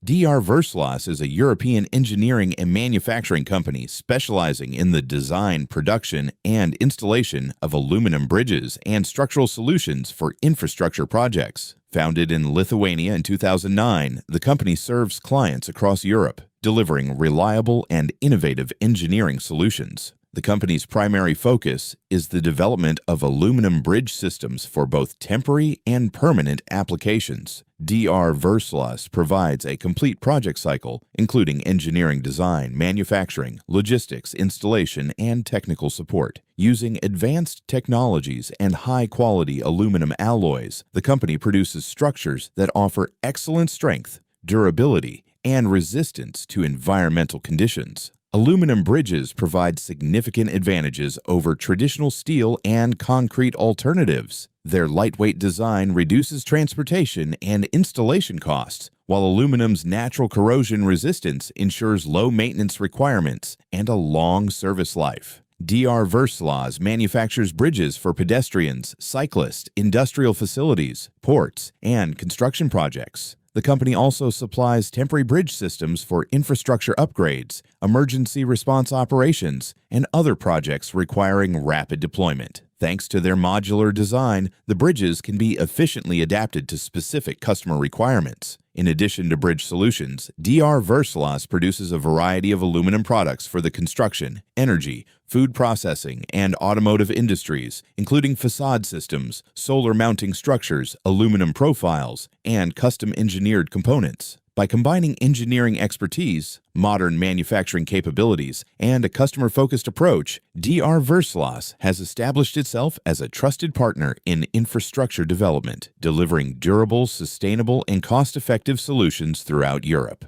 DR Verslas is a European engineering and manufacturing company specializing in the design, production, and installation of aluminum bridges and structural solutions for infrastructure projects. Founded in Lithuania in 2009, the company serves clients across Europe, delivering reliable and innovative engineering solutions. The company's primary focus is the development of aluminum bridge systems for both temporary and permanent applications. DR Verslas provides a complete project cycle, including engineering design, manufacturing, logistics, installation, and technical support. Using advanced technologies and high-quality aluminum alloys, the company produces structures that offer excellent strength, durability, and resistance to environmental conditions. Aluminum bridges provide significant advantages over traditional steel and concrete alternatives. Their lightweight design reduces transportation and installation costs, while aluminum's natural corrosion resistance ensures low maintenance requirements and a long service life. DR Verslas manufactures bridges for pedestrians, cyclists, industrial facilities, ports, and construction projects. The company also supplies temporary bridge systems for infrastructure upgrades, emergency response operations, and other projects requiring rapid deployment. Thanks to their modular design, the bridges can be efficiently adapted to specific customer requirements. In addition to bridge solutions, DR Verslas produces a variety of aluminum products for the construction, energy, food processing, and automotive industries, including facade systems, solar mounting structures, aluminum profiles, and custom-engineered components. By combining engineering expertise, modern manufacturing capabilities, and a customer-focused approach, DR Verslas has established itself as a trusted partner in infrastructure development, delivering durable, sustainable, and cost-effective solutions throughout Europe.